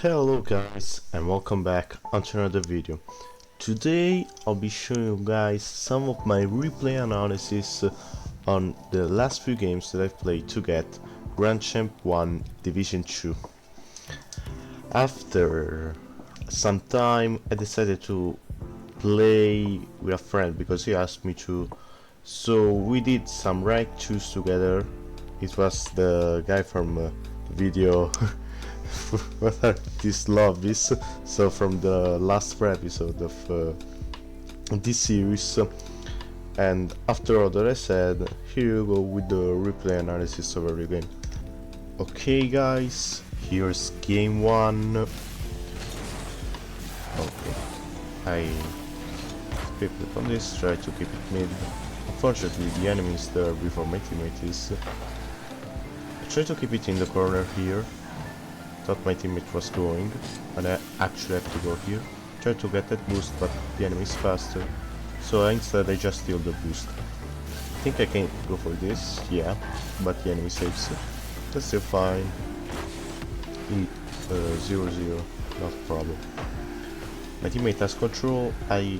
Hello guys and welcome back onto another video. Today I'll be showing you guys some of my replay analysis on the last few games that I've played to get Grand Champ 1 Division 2. After some time I decided to play with a friend because he asked me to, so we did some rank 2s together. It was the guy from the video what are these lobbies, so from the last episode of this series, and after all that I said, here you go with the replay analysis of every game. Okay guys, here's game 1. Okay, I picked it on this, try to keep it mid. Unfortunately the enemy is there before my teammate is. I try to keep it in the corner here. Thought my teammate was going, and I actually have to go here. Try to get that boost, but the enemy is faster, so instead I just steal the boost. I think I can go for this, yeah, but the enemy saves it. That's still fine. 0-0, not a problem. My teammate has control. I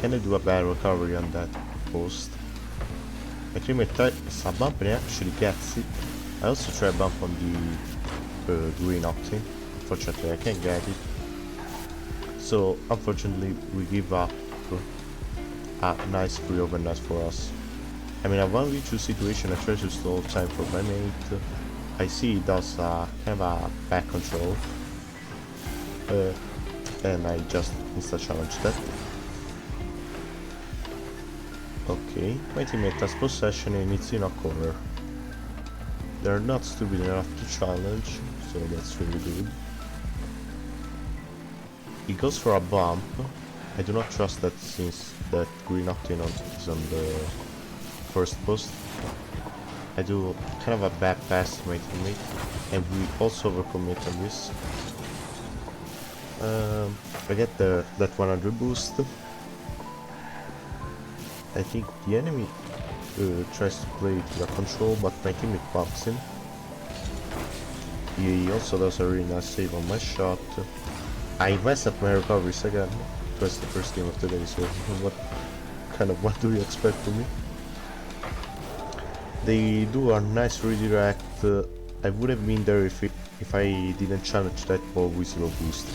cannot do a bad recovery on that post. My teammate tries a bump and he actually gets it. I also try a bump on the green octane. Unfortunately I can't get it, so unfortunately we give up a nice free overnet for us. I'm in a 1v2 situation. I try to stall time for my mate. I see he does kind of a back control, and I just insta challenge that. Okay, my teammate has possession and it's in a corner. They're not stupid enough to challenge, so that's really good. He goes for a bump. I do not trust that since that green octane is on the first post. I do kind of a bad pass to my teammate, and we also overcommit on this. I get that 100 boost. I think the enemy tries to play to the control, but my teammate bumps him. He also does a really nice save on my shot. I messed up my recoveries again. It was the first game of the day, so what do you expect from me? They do a nice redirect. I would have been there if I didn't challenge that ball with 0 boost.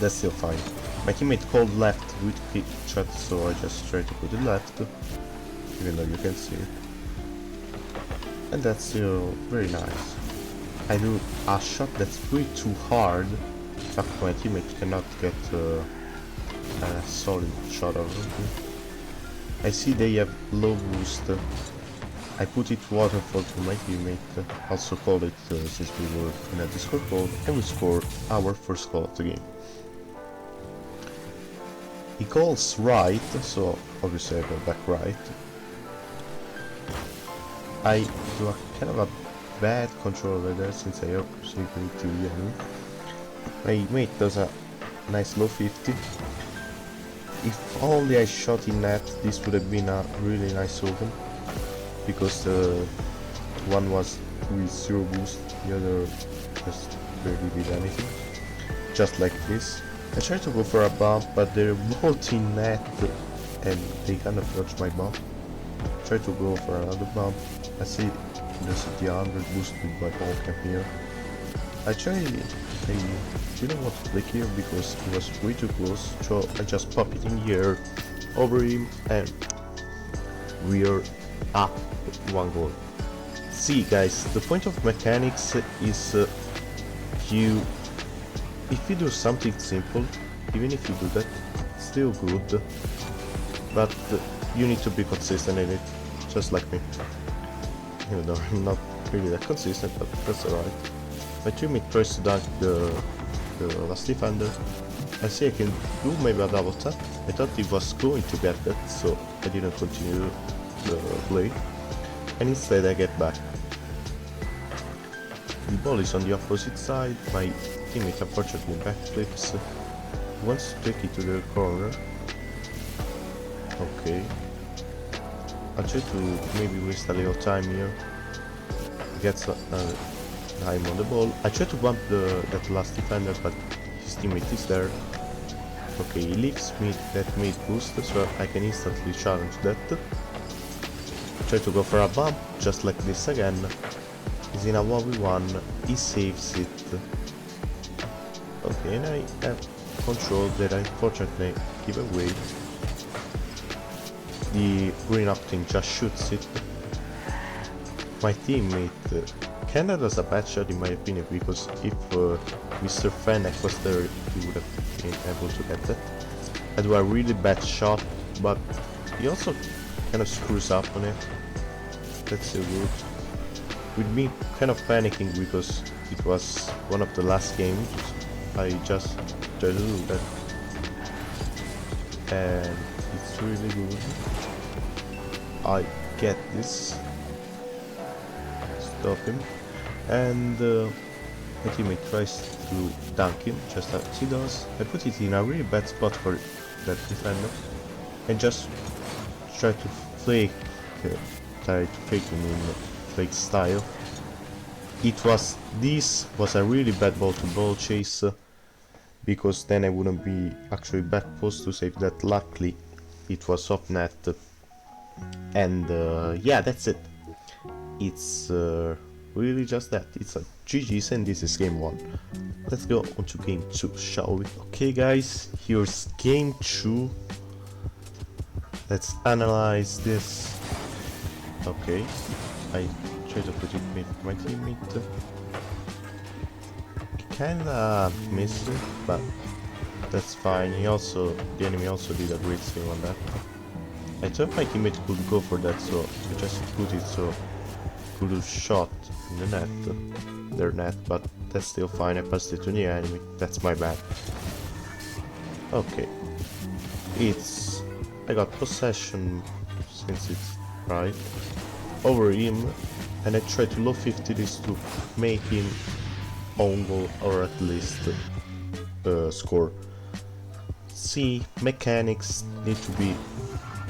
That's still fine. My teammate called left with kick shot, so I just tried to put it left, even though you can see it. And that's still very nice. I do a shot that's way too hard. In fact, my teammate cannot get a solid shot out of it. I see they have low boost. I put it waterfall to my teammate, also called it since we were in a Discord call, and we scored our first goal of the game. He calls right, so obviously I go back right. I do a kind of a bad control over there since I obviously went to the enemy. My mate does a nice low 50. If only I shot in net, this would have been a really nice open, because the one was with 0 boost, the other just barely did anything. Just like this. I tried to go for a bump, but they're both in net and they kind of dodged my bump. Try to go for another bump. I see there's the 100 boost with my ball cam here. I didn't want to click here because it was way too close, so I just pop it in here over him and we are up 1 goal. See guys, the point of mechanics is if you do something simple, even if you do that, it's still good, but you need to be consistent in it, just like me. Even though I'm not really that consistent, but that's alright. My teammate tries to dunk the last defender. I see I can do maybe a double tap. I thought he was going to get that, so I didn't continue the play, and instead I get back. The ball is on the opposite side. My teammate unfortunately backflips. He wants to take it to the corner. Okay. I'll try to maybe waste a little time here. Gets I'm on the ball. I try to bump that last defender, but his teammate is there. Okay, he leaves me that mid boost, so I can instantly challenge that. Try to go for a bump, just like this again. He's in a 1v1, he saves it. Okay, and I have control that I unfortunately give away. The green octane just shoots it. My teammate kinda does a bad shot in my opinion, because if Mr. Fennec was there, he would have been able to get that. I do a really bad shot, but he also kind of screws up on it. That's so good. With me kind of panicking because it was one of the last games, I just try to do that. And it's really good. I get this. Stop him. And my teammate tries to dunk him, just as he does. I put it in a really bad spot for that defender. And just try to fake him in fake style. This was a really bad ball to ball chase, because then I wouldn't be actually back post to save that. Luckily it was off net, and yeah, that's it. It's really just that. It's a GG's, and this is game 1. Let's go on to game 2, shall we? Okay guys, here's game 2. Let's analyze this. Okay, I try to put it with my teammate. Kinda missed it, but that's fine. The enemy also did a great save on that. I thought my teammate could go for that, so I just put it so could have shot in the net, their net, but that's still fine. I passed it to the enemy. That's my bad. Okay, I got possession since it's right over him, and I try to low 50 this to make him own goal, or at least score. See, mechanics need to be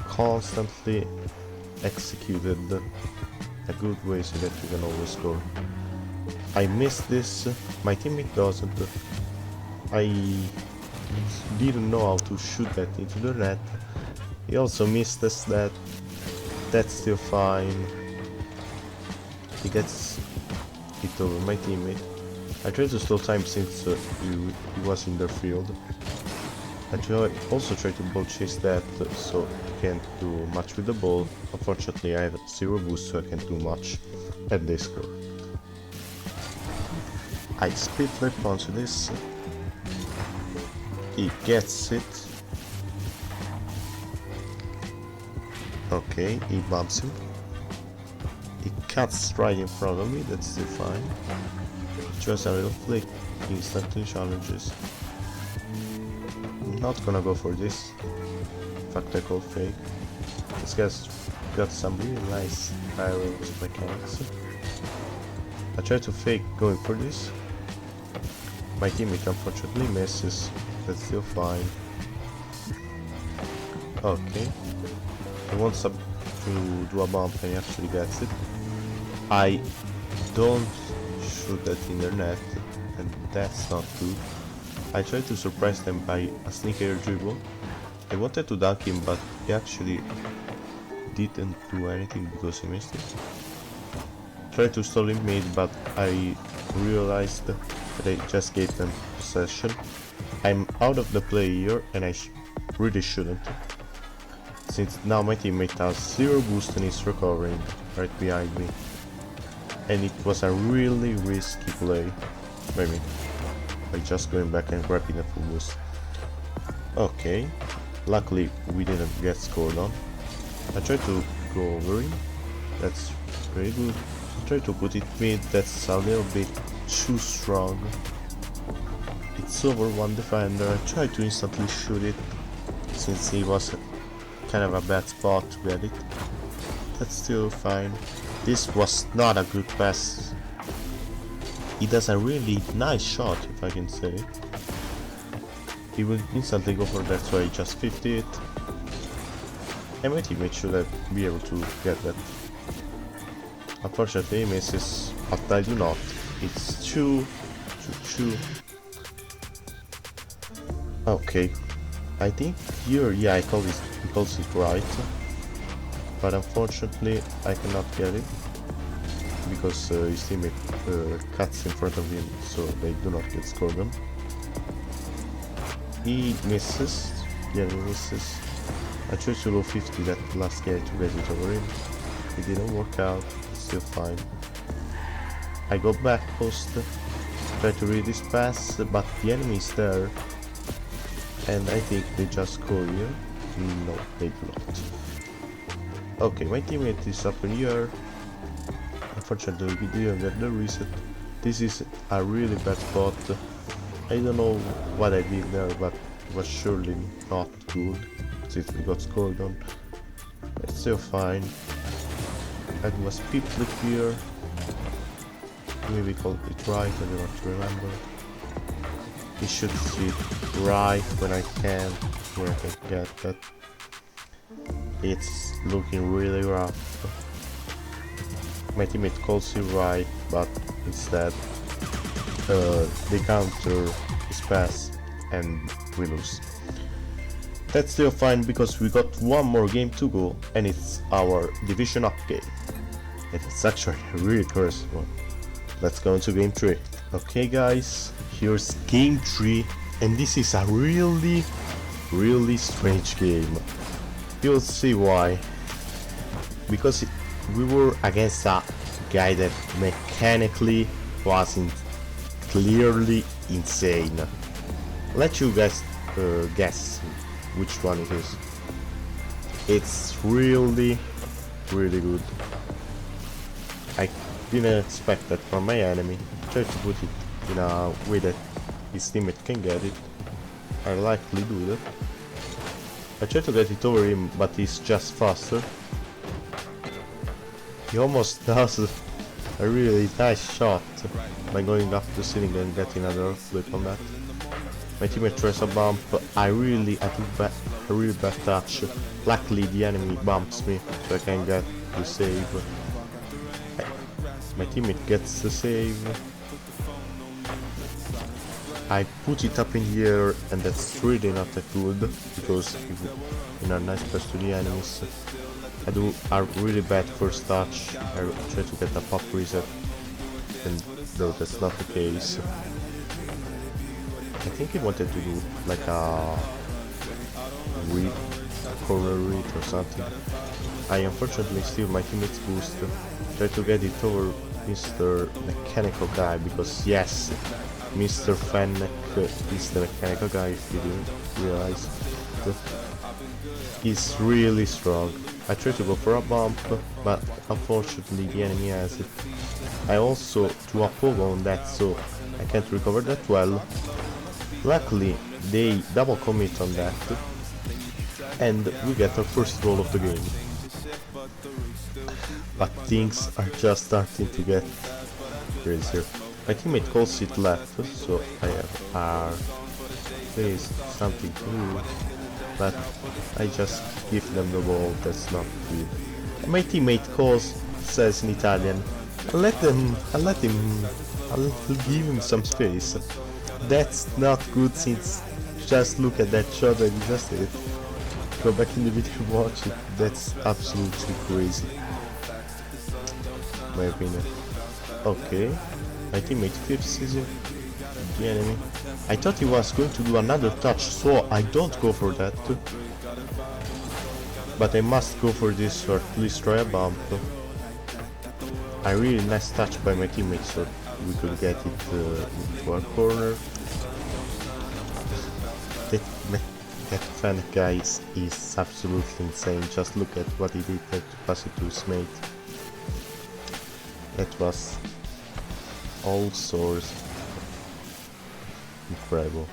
constantly executed a good way so that you can always score. I missed this, my teammate doesn't. I didn't know how to shoot that into the net. He also missed this, that's still fine. He gets it over my teammate. I tried to slow time since he was in their field. I also tried to ball chase that, so I can't do much with the ball. Unfortunately I have 0 boost, so I can't do much, and they score. I split flip onto this. He gets it. Okay, he bumps him. He cuts right in front of me, that's still fine. Just a little flick, instantly challenges. Not gonna go for this. In fact, I call fake. This guy's got some really nice arrows mechanics. I try to fake going for this. My teammate unfortunately misses. That's still fine. Okay. He wants to do a bump and he actually gets it. I don't shoot that in their net, and that's not good. I tried to surprise them by a sneak air dribble. I wanted to dunk him, but he actually didn't do anything because he missed it. Tried to stall him mid, but I realized that I just gave them possession. I'm out of the play here, and I really shouldn't, since now my teammate has 0 boost and is recovering right behind me. And it was a really risky play by me, by just going back and grabbing a full boost. Okay, luckily we didn't get scored on. I tried to go over him, that's very good. I tried to put it mid, that's a little bit too strong. It's over one defender. I tried to instantly shoot it, since he was kind of a bad spot to get it. That's still fine. This was not a good pass. He does a really nice shot, if I can say. He will instantly go for that, so I just 50 it. And my teammate should be able to get that. Unfortunately he misses, but I do not. It's two. Okay, I think here, yeah, he calls it right, but unfortunately I cannot get it because his teammate cuts in front of him, so they do not get scored on. He misses, yeah, he misses. I chose to go 50 that last guy to get it over him. It didn't work out, it's still fine. I go back post, try to read this pass, but the enemy is there. And I think they just score here. No, they do not. Okay, my teammate is up in here. Unfortunately, we didn't get the reset. This is a really bad spot. I don't know what I did there, but it was surely not good since we got scored on. It's still fine. I do a speed flip here. Maybe call it right, I do not remember. He should sit right when I can, where I can get that. It's looking really rough. My teammate calls it right, but instead they counter his pass and we lose. That's still fine because we got one more game to go and it's our division up game. And it's actually a really close one. Let's go into game 3. Okay guys, here's game 3 and this is a really strange game. You'll see why. Because we were against a guy that mechanically wasn't clearly insane. Let you guys guess which one it is. It's really good. I didn't expect that from my enemy. Try to put it in a way that his teammate can get it. I likely do that. I try to get it over him, but he's just faster. He almost does a really nice shot by going up the ceiling and getting another flip on that. My teammate tries a bump, but I do a really bad touch. Luckily the enemy bumps me, so I can get the save. My teammate gets the save. I put it up in the air and that's really not that good because in a nice pass to the enemies I do a really bad first touch. I try to get a pop reset and though that's not the case. I think he wanted to do like a read, corner read or something. I unfortunately steal my teammate's boost. Try to get it over Mr. Mechanical Guy because yes, Mr. Fennec is the mechanical guy if you didn't realize. He's really strong. I try to go for a bump, but unfortunately the enemy has it. I also do a pogo on that, so I can't recover that well. Luckily they double commit on that, and we get our first goal of the game. But things are just starting to get crazier. My teammate calls it left, so I have there is something to do, but I just give them the ball. That's not good. And my teammate says in Italian, I'll give him some space. That's not good since just look at that shot that he just did. Go back in the video and watch it. That's absolutely crazy. My opinion. Okay. My teammate flips the enemy. I thought he was going to do another touch, so I don't go for that. But I must go for this or at least try a bump. A really nice touch by my teammate so we could get it into our corner. That fan guy is absolutely insane. Just look at what he did to pass it to his mate. That was all sorts incredible.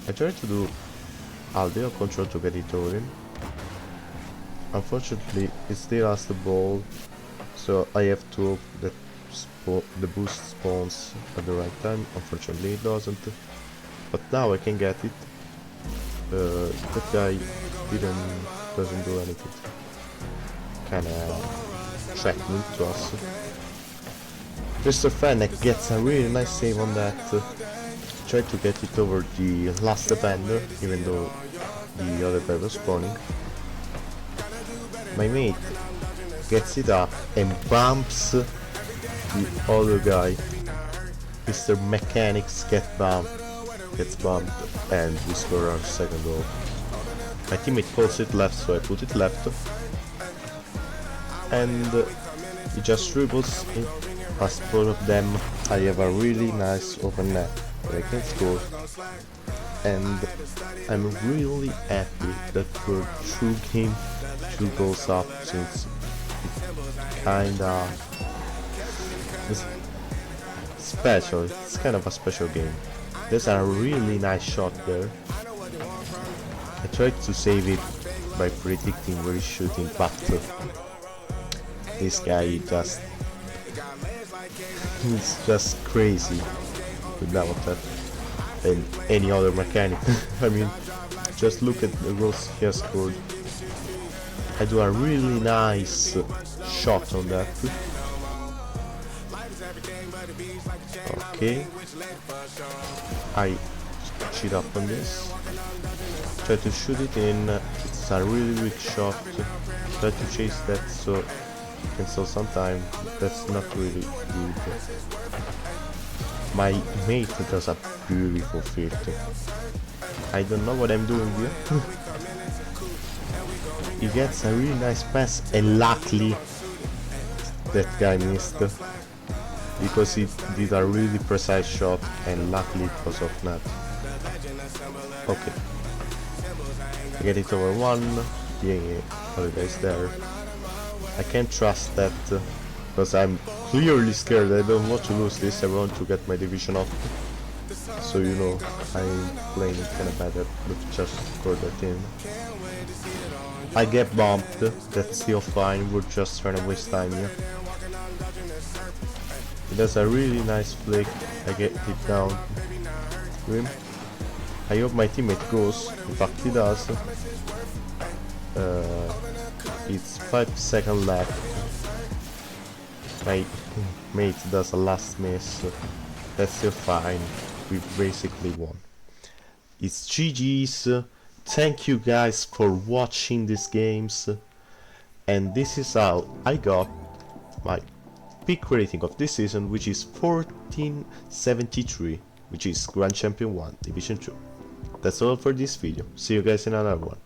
I tried to do Aldeo control to get it over him. Unfortunately, it still has the ball, so I have to hope that the boost spawns at the right time. Unfortunately, it doesn't. But now I can get it. That guy doesn't do anything. Kinda threatening to us. Mr. Fennec gets a really nice save on that. Tried to get it over the last defender, even though the other guy was spawning. My mate gets it up and bumps the other guy. Mr. Mechanics gets bumped, and we score our second goal. My teammate pulls it left, so I put it left. And he just dribbles in past both of them. I have a really nice open net where I can score. And I'm really happy that we're through game 2 goals up, since it kinda is special. It's kind of a special game. There's a really nice shot there. I tried to save it by predicting where he's shooting, but this guy he's just crazy without that and any other mechanic. I mean, just look at the goals he has scored. I do a really nice shot on that. Okay, I cheat up on this. Try to shoot it in. It's a really weak shot. Try to chase that so you can sell some time. That's not really good. My mate does a beautiful 50. I don't know what I'm doing here. He gets a really nice pass, and luckily that guy missed, because he did a really precise shot, and luckily it was off net. Okay, I get it over one. The other guy's there. I can't trust that, because I'm clearly scared. I don't want to lose this. I want to get my division up. So you know, I'm playing kinda bad at, but just scored that in. I get bumped. That's still fine. We're just trying to waste time here. He does a really nice flick. I get it down to him. I hope my teammate goes. In fact, he does. It's 5 seconds left. My mate does a last miss. That's still fine. We basically won. It's GG's. Thank you guys for watching these games. And this is how I got my peak rating of this season, which is 1473, which is Grand Champion 1 Division 2. That's all for this video. See you guys in another one.